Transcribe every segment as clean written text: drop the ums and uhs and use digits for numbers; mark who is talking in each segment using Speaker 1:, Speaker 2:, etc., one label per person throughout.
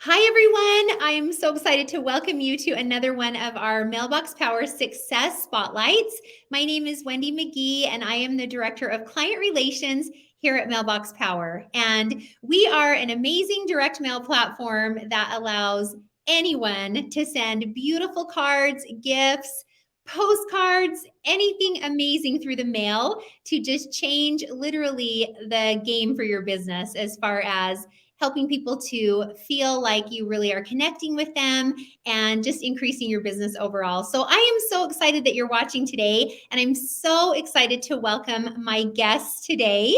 Speaker 1: Hi, everyone. I'm so excited to welcome you to another one of our Mailbox Power Success Spotlights. My name is Wendy McGee, and I am the Director of Client Relations here at Mailbox Power. And we are an amazing direct mail platform that allows anyone to send beautiful cards, gifts, postcards, anything amazing through the mail to just change literally the game for your business as far as helping people to feel like you really are connecting with them and just increasing your business overall. So I am so excited that you're watching today, and I'm so excited to welcome my guests today.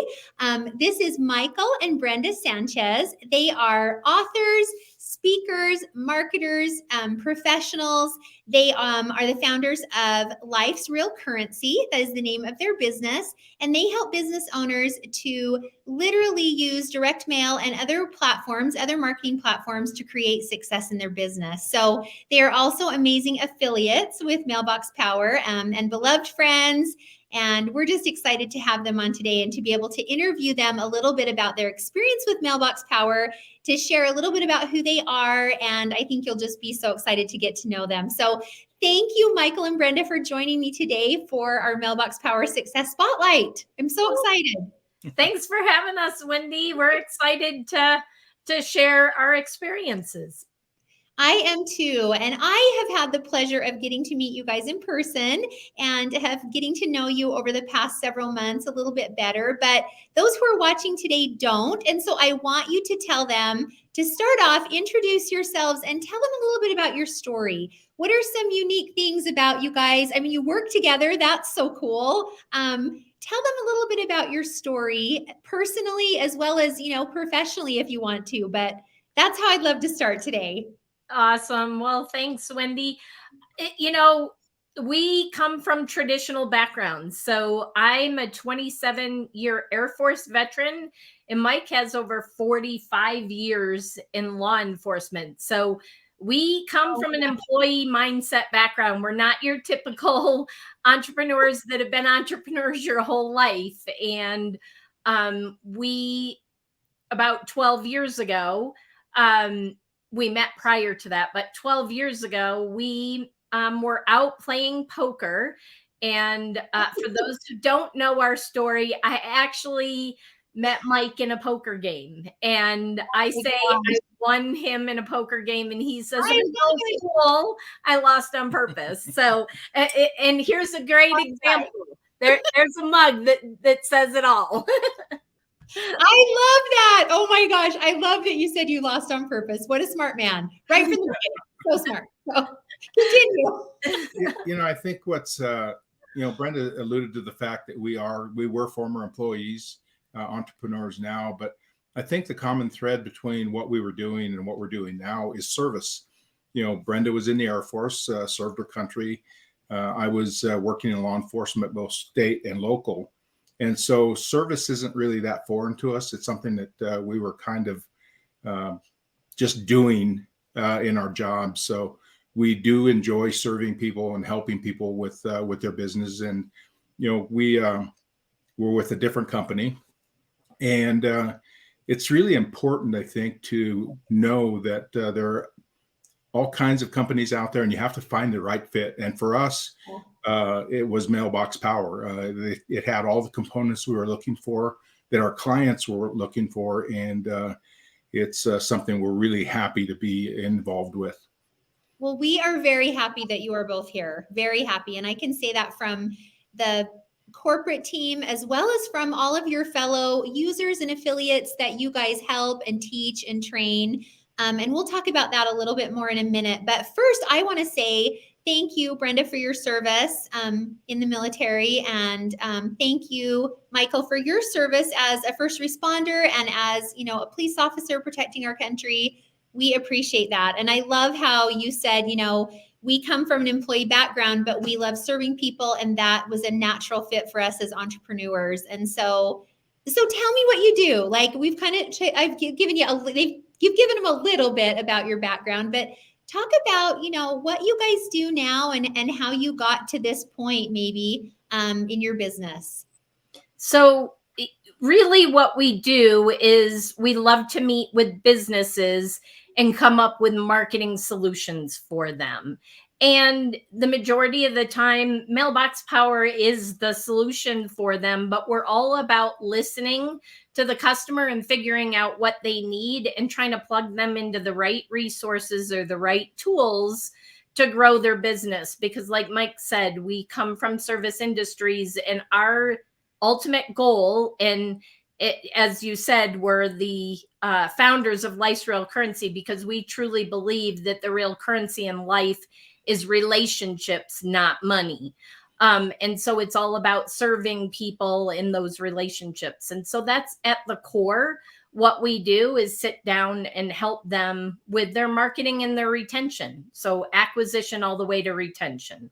Speaker 1: This is Michael and Brenda Sanchez. They are authors, speakers, marketers, professionals. They are the founders of Life's Real Currency. That is the name of their business. And they help business owners to literally use direct mail and other platforms, other marketing platforms to create success in their business. So they are also amazing affiliates with Mailbox Power and beloved friends. And we're just excited to have them on today and to be able to interview them a little bit about their experience with Mailbox Power, to share a little bit about who they are. And I think you'll just be so excited to get to know them. So thank you, Michael and Brenda, for joining me today for our Mailbox Power Success Spotlight. I'm so excited.
Speaker 2: Thanks for having us, Wendy. We're excited to share our experiences.
Speaker 1: I am too. And I have had the pleasure of getting to meet you guys in person and have getting to know you over the past several months a little bit better. But those who are watching today don't. And so I want you to tell them to start off, introduce yourselves and tell them a little bit about your story. What are some unique things about you guys? I mean, you work together. That's so cool. Tell them a little bit about your story personally, as well as, professionally if you want to. But that's how I'd love to start today.
Speaker 2: Awesome. Well, thanks, Wendy. We come from traditional backgrounds. So I'm a 27-year Air Force veteran, and Mike has over 45 years in law enforcement. So we come from an employee mindset background. We're not your typical entrepreneurs that have been entrepreneurs your whole life. And we, about 12 years ago, we met prior to that, but 12 years ago, we were out playing poker. And for those who don't know our story, I actually met Mike in a poker game. And I say I won him in a poker game, and he says, "Oh, I lost on purpose." So, and here's a great example. There's a mug that says it all.
Speaker 1: I love that. Oh my gosh. I love that you said you lost on purpose. What a smart man. Right from the beginning. So smart. So continue.
Speaker 3: I think what's, Brenda alluded to the fact that we were former employees, entrepreneurs now, but I think the common thread between what we were doing and what we're doing now is service. Brenda was in the Air Force, served her country. I was working in law enforcement, both state and local. And so service isn't really that foreign to us. It's something that we were kind of just doing in our jobs. So we do enjoy serving people and helping people with their business. And, we're with a different company. And it's really important, I think, to know that there are all kinds of companies out there, and you have to find the right fit. And for us, it was Mailbox Power. It had all the components we were looking for, that our clients were looking for, and it's something we're really happy to be involved with.
Speaker 1: Well, we are very happy that you are both here. Very happy. And I can say that from the corporate team, as well as from all of your fellow users and affiliates that you guys help and teach and train. And we'll talk about that a little bit more in a minute. But first, I want to say thank you, Brenda, for your service in the military. And thank you, Michael, for your service as a first responder and as, a police officer protecting our country. We appreciate that. And I love how you said, we come from an employee background, but we love serving people. And that was a natural fit for us as entrepreneurs. And so tell me what you do. Like we've kind of, I've given you you've given them a little bit about your background, but talk about, what you guys do now and how you got to this point maybe in your business.
Speaker 2: So really what we do is we love to meet with businesses and come up with marketing solutions for them. And the majority of the time, Mailbox Power is the solution for them, but we're all about listening to the customer and figuring out what they need and trying to plug them into the right resources or the right tools to grow their business. Because like Mike said, we come from service industries, and our ultimate goal, and it, as you said, we're the founders of Life's Real Currency, because we truly believe that the real currency in life is relationships, not money. And so it's all about serving people in those relationships. And so that's at the core. What we do is sit down and help them with their marketing and their retention. So acquisition all the way to retention.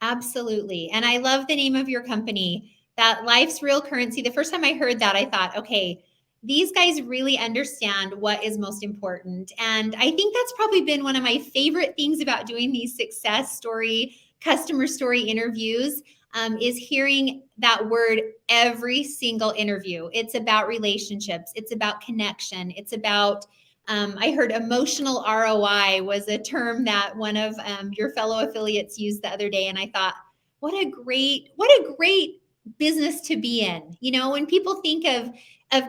Speaker 1: Absolutely. And I love the name of your company, that Life's Real Currency. The first time I heard that, I thought, okay, these guys really understand what is most important. And I think that's probably been one of my favorite things about doing these success story, customer story interviews, is hearing that word every single interview. It's about relationships. It's about connection. It's about I heard emotional ROI was a term that one of your fellow affiliates used the other day, and I thought, what a great business to be in. You know, when people think of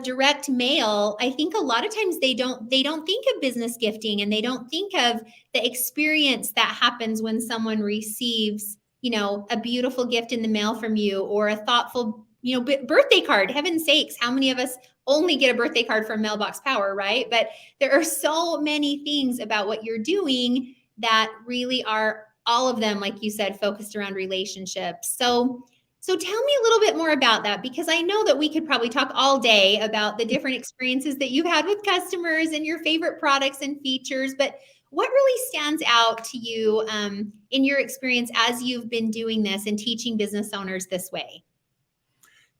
Speaker 1: direct mail, I think a lot of times they don't think of business gifting, and they don't think of the experience that happens when someone receives, you know, a beautiful gift in the mail from you, or a thoughtful, you know, birthday card. Heaven's sakes, how many of us only get a birthday card from Mailbox Power, right? But there are so many things about what you're doing that really are, all of them, like you said, focused around relationships. So tell me a little bit more about that, because I know that we could probably talk all day about the different experiences that you've had with customers and your favorite products and features, but what really stands out to you in your experience as you've been doing this and teaching business owners this way?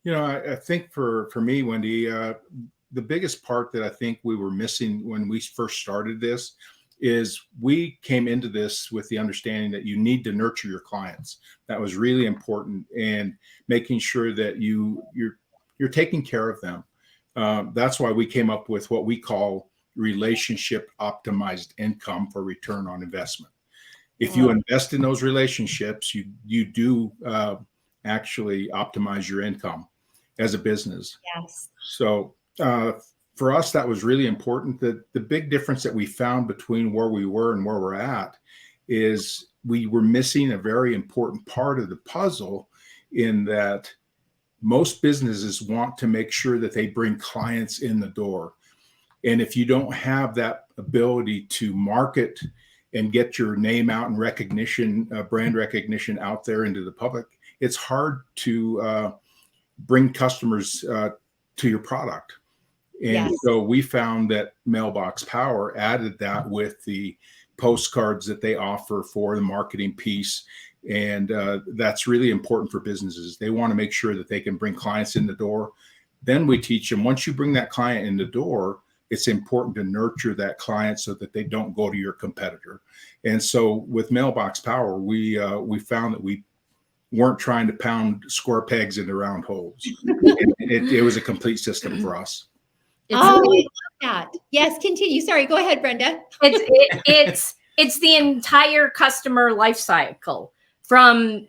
Speaker 3: You know, I think for me, Wendy, the biggest part that I think we were missing when we first started this is we came into this with the understanding that you need to nurture your clients. That was really important, and making sure that you're taking care of them. That's why we came up with what we call relationship optimized income for return on investment. If you invest in those relationships, you do actually optimize your income as a business.
Speaker 1: Yes.
Speaker 3: So for us, that was really important. The big difference that we found between where we were and where we're at is we were missing a very important part of the puzzle, in that most businesses want to make sure that they bring clients in the door. And if you don't have that ability to market and get your name out and recognition, brand recognition out there into the public, it's hard to bring customers to your product. And
Speaker 1: Yes.
Speaker 3: so we found that Mailbox Power added that with the postcards that they offer for the marketing piece. And that's really important for businesses. They want to make sure that they can bring clients in the door. Then we teach them, once you bring that client in the door, it's important to nurture that client so that they don't go to your competitor. And so with Mailbox Power, we found that we weren't trying to pound square pegs into round holes. It was a complete system for us.
Speaker 1: Oh, I love that. Yes, continue. Sorry, go ahead, Brenda.
Speaker 2: It's the entire customer life cycle, from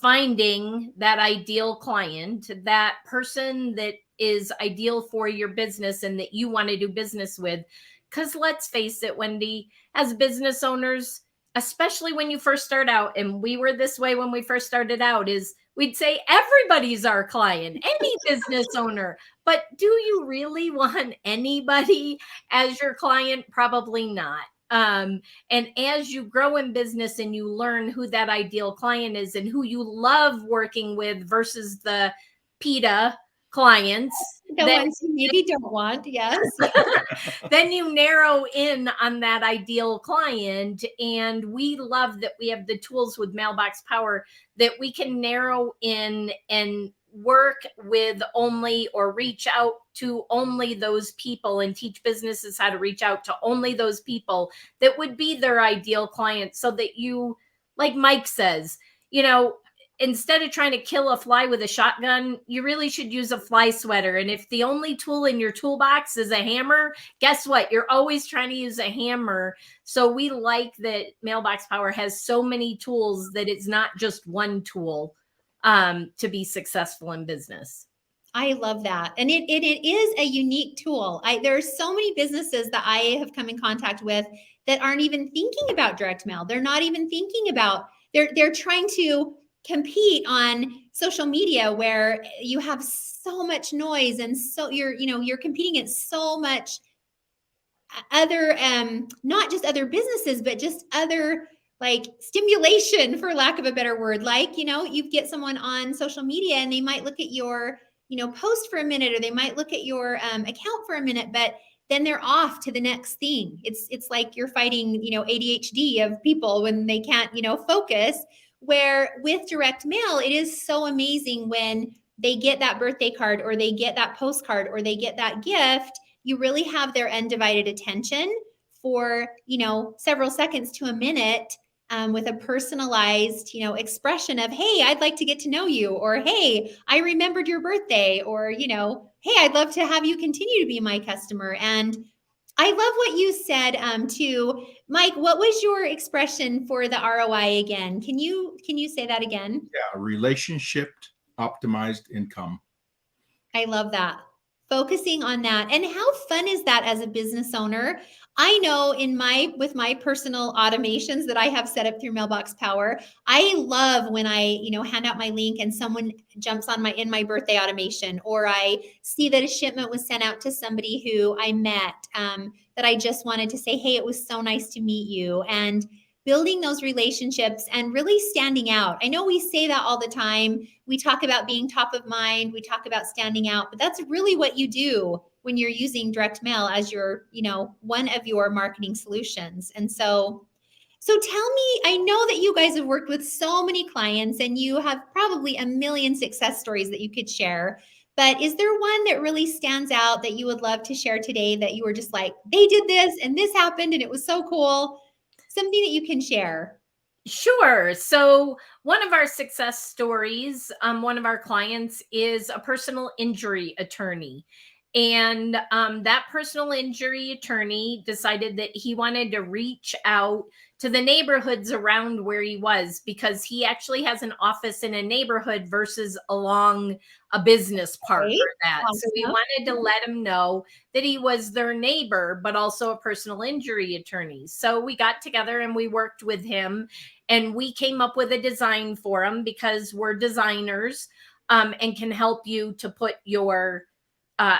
Speaker 2: finding that ideal client, that person that is ideal for your business and that you want to do business with. Because let's face it, Wendy, as business owners, especially when you first start out, and we were this way when we first started out, is we'd say everybody's our client, any business owner. But do you really want anybody as your client? Probably not. And as you grow in business and you learn who that ideal client is and who you love working with versus the PETA clients,
Speaker 1: The ones you maybe don't want, yes.
Speaker 2: then you narrow in on that ideal client. And we love that we have the tools with Mailbox Power that we can narrow in and work with only, or reach out to only, those people, and teach businesses how to reach out to only those people that would be their ideal client, so that you, like Mike says, you know, instead of trying to kill a fly with a shotgun, you really should use a fly sweater. And if the only tool in your toolbox is a hammer, guess what? You're always trying to use a hammer. So we like that Mailbox Power has so many tools that it's not just one tool to be successful in business.
Speaker 1: I love that. And it is a unique tool. There are so many businesses that I have come in contact with that aren't even thinking about direct mail. They're not even thinking about, they're trying to compete on social media where you have so much noise, and so you're competing against so much other not just other businesses, but just other like stimulation, for lack of a better word. Like, you get someone on social media and they might look at your post for a minute, or they might look at your account for a minute, but then they're off to the next thing. It's like you're fighting ADHD of people when they can't focus. Where with direct mail, it is so amazing when they get that birthday card, or they get that postcard, or they get that gift. You really have their undivided attention for several seconds to a minute, with a personalized expression of, hey, I'd like to get to know you, or hey, I remembered your birthday, or hey, I'd love to have you continue to be my customer. And I love what you said too, Mike. What was your expression for the ROI again? Can you say that again?
Speaker 3: Yeah, relationship optimized income.
Speaker 1: I love that. Focusing on that. And how fun is that as a business owner? I know with my personal automations that I have set up through Mailbox Power, I love when I, hand out my link and someone jumps on in my birthday automation, or I see that a shipment was sent out to somebody who I met, that I just wanted to say, hey, it was so nice to meet you. And building those relationships and really standing out. I know we say that all the time. We talk about being top of mind. We talk about standing out, but that's really what you do when you're using direct mail as your, one of your marketing solutions. And so tell me, I know that you guys have worked with so many clients and you have probably a million success stories that you could share, but is there one that really stands out that you would love to share today, that you were just like, they did this and this happened and it was so cool? Something that you can share.
Speaker 2: Sure. So one of our success stories, one of our clients is a personal injury attorney. And that personal injury attorney decided that he wanted to reach out to the neighborhoods around where he was, because he actually has an office in a neighborhood versus along a business park or that.
Speaker 1: Awesome.
Speaker 2: So we wanted to let him know that he was their neighbor, but also a personal injury attorney. So we got together and we worked with him, and we came up with a design for him, because we're designers and can help you to put your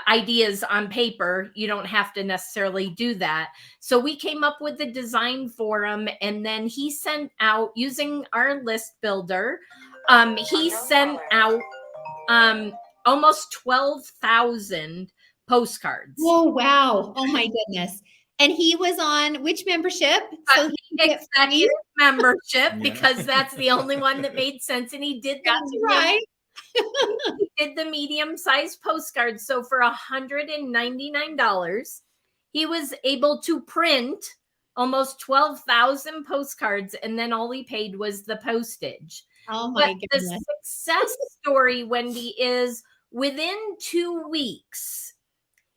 Speaker 2: ideas on paper. You don't have to necessarily do that. So we came up with the design for him, and then he sent out, using our list builder, he sent out almost 12,000 postcards.
Speaker 1: Oh, wow. Oh my goodness. And he was on which membership? So
Speaker 2: executive membership, because that's the only one that made sense. And he did that.
Speaker 1: That's right.
Speaker 2: He did the medium-sized postcards. So for $199, he was able to print almost 12,000 postcards, and then all he paid was the postage.
Speaker 1: Oh my
Speaker 2: But
Speaker 1: goodness.
Speaker 2: the success story, Wendy, is within 2 weeks,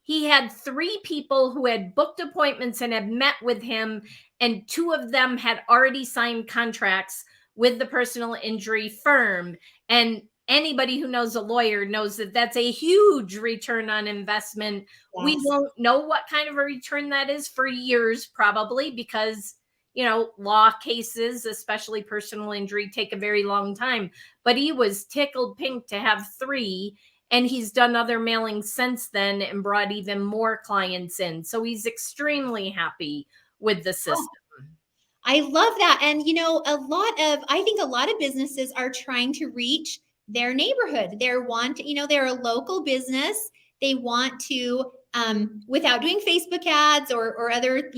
Speaker 2: he had 3 people who had booked appointments and had met with him, and 2 of them had already signed contracts with the personal injury firm. And anybody who knows a lawyer knows that that's a huge return on investment. Yes. We won't know what kind of a return that is for years, probably, because law cases, especially personal injury, take a very long time. But he was tickled pink to have 3. And he's done other mailings since then and brought even more clients in. So he's extremely happy with the system.
Speaker 1: I love that. And, I think a lot of businesses are trying to reach their neighborhood. They're a local business. They want to, without doing Facebook ads or other,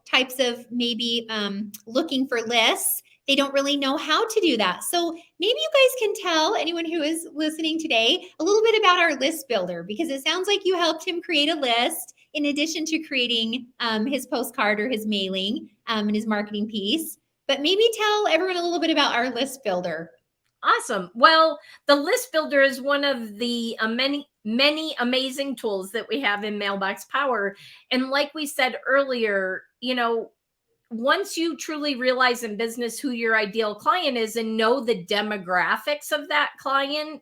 Speaker 1: types of maybe looking for lists, they don't really know how to do that. So maybe you guys can tell anyone who is listening today a little bit about our list builder, because it sounds like you helped him create a list in addition to creating his postcard or his mailing and his marketing piece. But maybe tell everyone a little bit about our list builder.
Speaker 2: Awesome. Well, the list builder is one of the many amazing tools that we have in Mailbox Power. And like we said earlier, once you truly realize in business who your ideal client is and know the demographics of that client,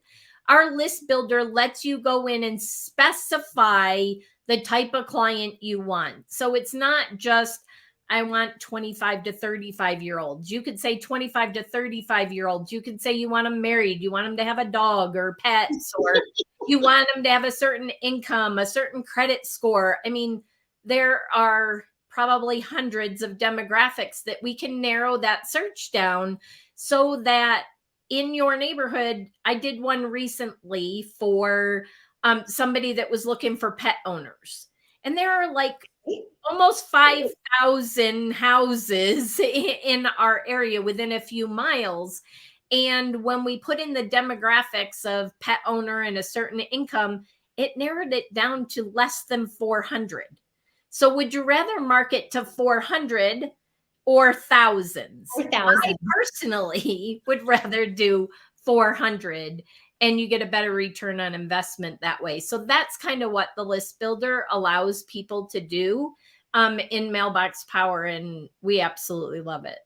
Speaker 2: our list builder lets you go in and specify the type of client you want. So it's not just, I want 25 to 35-year-olds. You could say 25 to 35-year-olds. You could say you want them married. You want them to have a dog or pets, or you want them to have a certain income, a certain credit score. I mean, there are probably hundreds of demographics that we can narrow that search down so that in your neighborhood, I did one recently for somebody that was looking for pet owners. And there are like almost 5,000 houses in our area within a few miles. And when we put in the demographics of pet owner and a certain income, it narrowed it down to less than 400. So would you rather market to 400 or thousands?
Speaker 1: 4,000.
Speaker 2: I personally would rather do 400, and you get a better return on investment that way. So that's kind of what the list builder allows people to do in Mailbox Power, and we absolutely love it.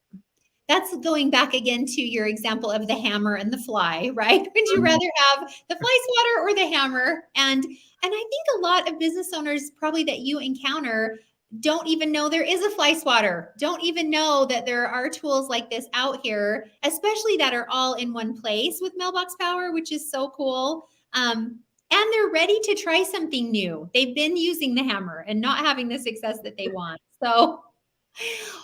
Speaker 1: That's going back again to your example of the hammer and the fly, right? Would you rather have the fly swatter or the hammer? And I think a lot of business owners probably that you encounter don't even know there is a fly swatter, don't even know that there are tools like this out here, especially that are all in one place with Mailbox Power, which is so cool. And they're ready to try something new. They've been using the hammer and not having the success that they want. So,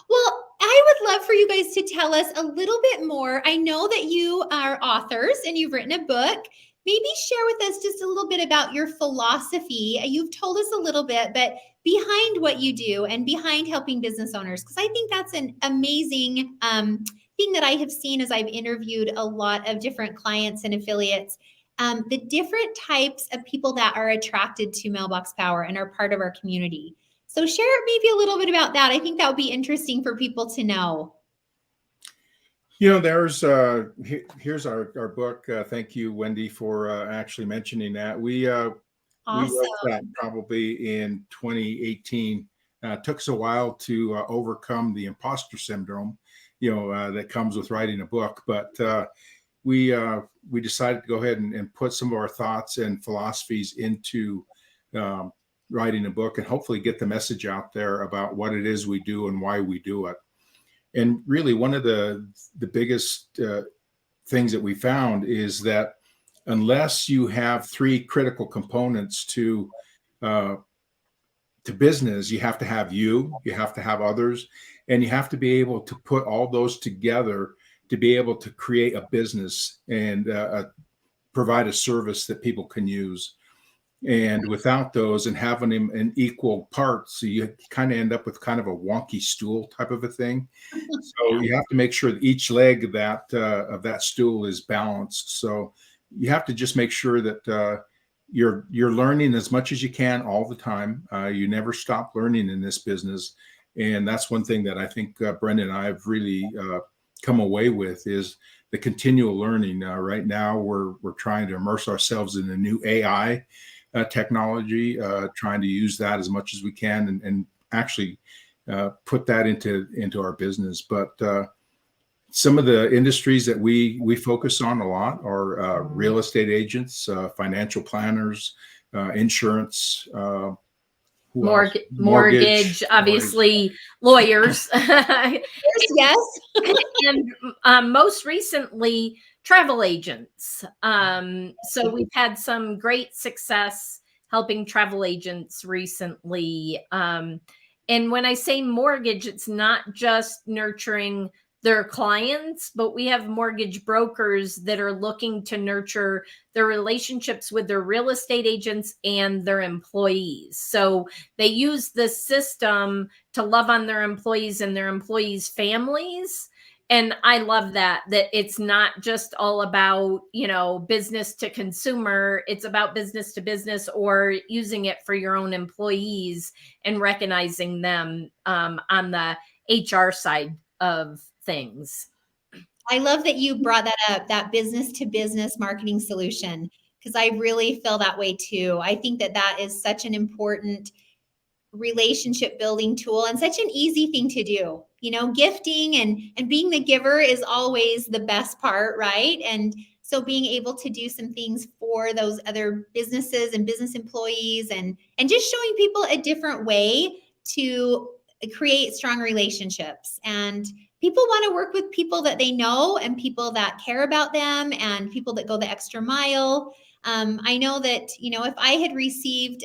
Speaker 1: well, I would love for you guys to tell us a little bit more. I know that you are authors and you've written a book. Maybe share with us just a little bit about your philosophy. You've told us a little bit, but behind what you do and behind helping business owners, because I think that's an amazing thing that I have seen as I've interviewed a lot of different clients and affiliates, the different types of people that are attracted to Mailbox Power and are part of our community. So share maybe a little bit about that. I think that would be interesting for people to know.
Speaker 3: There's here's our book. Thank you, Wendy, for actually mentioning that. We wrote that probably in 2018. Took us a while to overcome the imposter syndrome, that comes with writing a book. But we decided to go ahead and put some of our thoughts and philosophies into writing a book and hopefully get the message out there about what it is we do and why we do it. And really, one of the biggest things that we found is that unless you have three critical components to business, you have to have you have to have others, and you have to be able to put all those together to be able to create a business and provide a service that people can use. And without those and having them in equal parts, you kind of end up with kind of a wonky stool type of a thing. So you have to make sure that each leg of that stool is balanced. So you have to just make sure that you're learning as much as you can all the time. You never stop learning in this business. And that's one thing that I think Brenda and I have really come away with is the continual learning. Right now, we're trying to immerse ourselves in the new AI technology, trying to use that as much as we can and actually put that into our business. But some of the industries that we focus on a lot are real estate agents, financial planners, insurance,
Speaker 2: mortgage, obviously lawyers.
Speaker 1: Yes.
Speaker 2: And most recently, travel agents. So we've had some great success helping travel agents recently. And when I say mortgage, it's not just nurturing their clients, but we have mortgage brokers that are looking to nurture their relationships with their real estate agents and their employees. So they use the system to love on their employees and their employees' families. And I love that it's not just all about, business to consumer. It's about business to business or using it for your own employees and recognizing them on the HR side of things.
Speaker 1: I love that you brought that up, that business to business marketing solution, because I really feel that way too. I think that that is such an important relationship building tool and such an easy thing to do. You know, gifting and being the giver is always the best part, right? And so being able to do some things for those other businesses and business employees and just showing people a different way to create strong relationships. And people want to work with people that they know and people that care about them and people that go the extra mile. I know that, you know, if I had received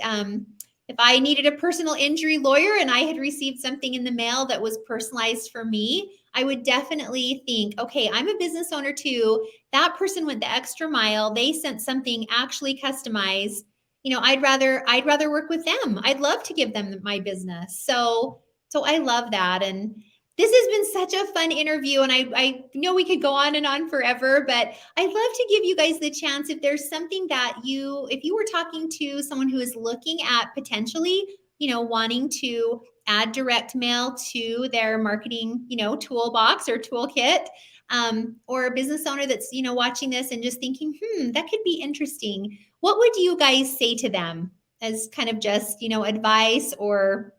Speaker 1: if I needed a personal injury lawyer and I had received something in the mail that was personalized for me, I would definitely think, okay, I'm a business owner too. That person went the extra mile. They sent something actually customized. You know, I'd rather work with them. I'd love to give them my business. So I love that. And this has been such a fun interview. And I know we could go on and on forever, but I'd love to give you guys the chance if there's something that if you were talking to someone who is looking at potentially, you know, wanting to add direct mail to their marketing, you know, toolbox or toolkit, or a business owner that's, you know, watching this and just thinking, that could be interesting. What would you guys say to them as kind of just, you know, advice, or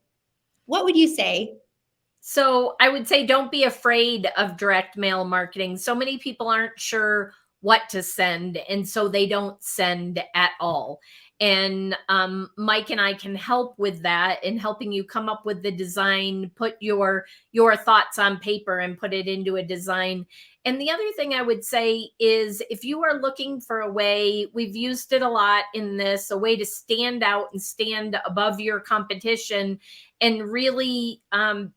Speaker 1: what would you say?
Speaker 2: So I would say don't be afraid of direct mail marketing. So many people aren't sure what to send, and so they don't send at all. And Mike and I can help with that in helping you come up with the design, put your thoughts on paper and put it into a design. And the other thing I would say is if you are looking for a way, we've used it a lot in this, a way to stand out and stand above your competition and really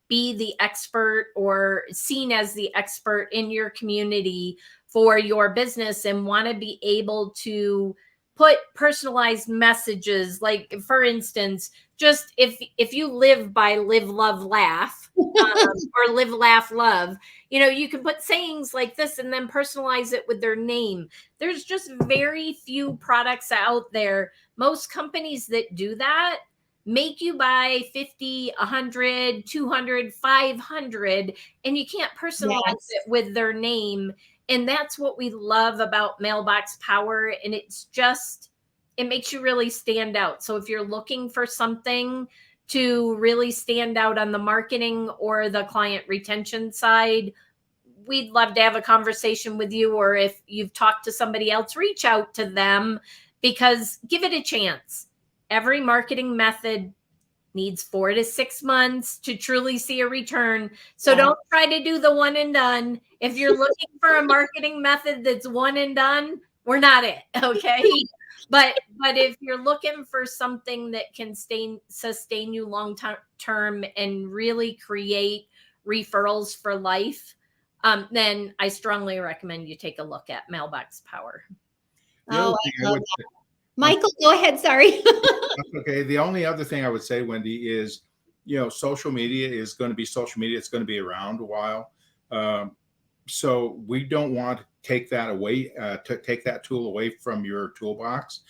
Speaker 2: be the expert or seen as the expert in your community for your business, and want to be able to put personalized messages. Like, for instance, just if you live by live, love, laugh, or live, laugh, love, you know, you can put sayings like this and then personalize it with their name. There's just very few products out there. Most companies that do that make you buy 50, 100, 200, 500, and you can't personalize
Speaker 1: Yes.
Speaker 2: it with their name. And that's what we love about Mailbox Power. And it's just, it makes you really stand out. So if you're looking for something to really stand out on the marketing or the client retention side, we'd love to have a conversation with you. Or if you've talked to somebody else, reach out to them, because give it a chance. Every marketing method needs 4 to 6 months to truly see a return. So
Speaker 1: Yeah.
Speaker 2: don't try to do the one and done. If you're looking for a marketing method that's one and done, we're not it. Okay. But if you're looking for something that can sustain you long term and really create referrals for life, then I strongly recommend you take a look at Mailbox Power.
Speaker 3: The other
Speaker 1: Oh,
Speaker 3: thing
Speaker 1: I
Speaker 3: I
Speaker 1: love
Speaker 3: would
Speaker 1: that. Michael, go ahead. Sorry.
Speaker 3: That's okay. The only other thing I would say, Wendy, is, you know, social media is going to be social media. It's going to be around a while. Um, so we don't want to take that away, to take that tool away from your toolbox.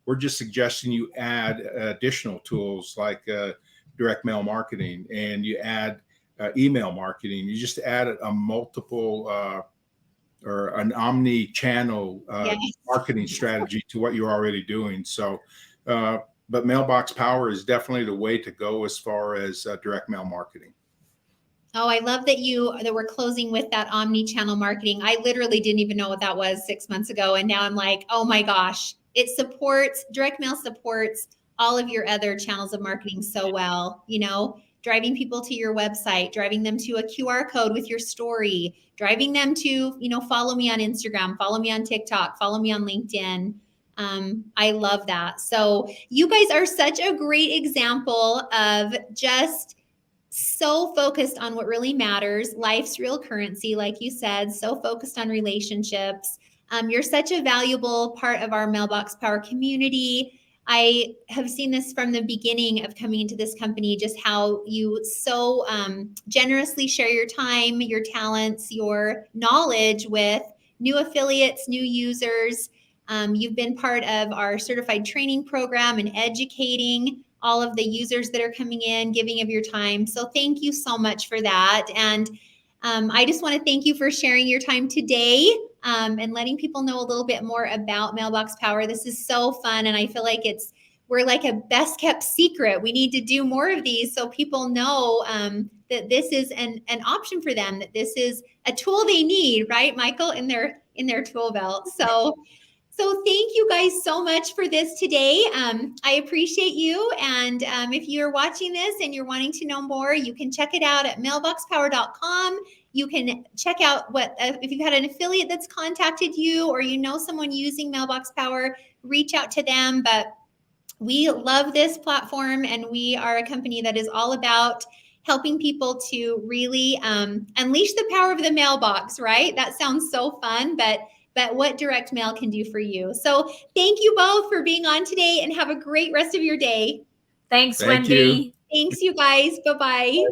Speaker 3: We're just suggesting you add additional tools like direct mail marketing, and you add email marketing. You just add a multiple or an omni-channel
Speaker 1: Yes.
Speaker 3: marketing strategy to what you're already doing. So, but Mailbox Power is definitely the way to go as far as direct mail marketing.
Speaker 1: Oh, I love that we're closing with that omni-channel marketing. I literally didn't even know what that was 6 months ago. And now I'm like, oh my gosh, direct mail supports all of your other channels of marketing so well, you know, driving people to your website, driving them to a QR code with your story, driving them to, you know, follow me on Instagram, follow me on TikTok, follow me on LinkedIn. I love that. So you guys are such a great example of just so focused on what really matters, life's real currency, like you said, so focused on relationships. You're such a valuable part of our Mailbox Power community. I have seen this from the beginning of coming into this company, just how you so generously share your time, your talents, your knowledge with new affiliates, new users. You've been part of our certified training program and educating all of the users that are coming in, giving of your time. So thank you so much for that. And I just want to thank you for sharing your time today and letting people know a little bit more about Mailbox Power. This is so fun, and I feel like we're like a best kept secret. We need to do more of these so people know that this is an option for them, that this is a tool they need, right, Michael, in their tool belt. So thank you guys so much for this today. I appreciate you. And if you're watching this and you're wanting to know more, you can check it out at mailboxpower.com. You can check out if you've had an affiliate that's contacted you or you know someone using Mailbox Power, reach out to them. But we love this platform, and we are a company that is all about helping people to really unleash the power of the mailbox, right? That sounds so fun, but what direct mail can do for you. So thank you both for being on today, and have a great rest of your day.
Speaker 2: Thanks,
Speaker 3: Thank
Speaker 2: Wendy.
Speaker 3: you.
Speaker 1: Thanks, you guys. Bye-bye.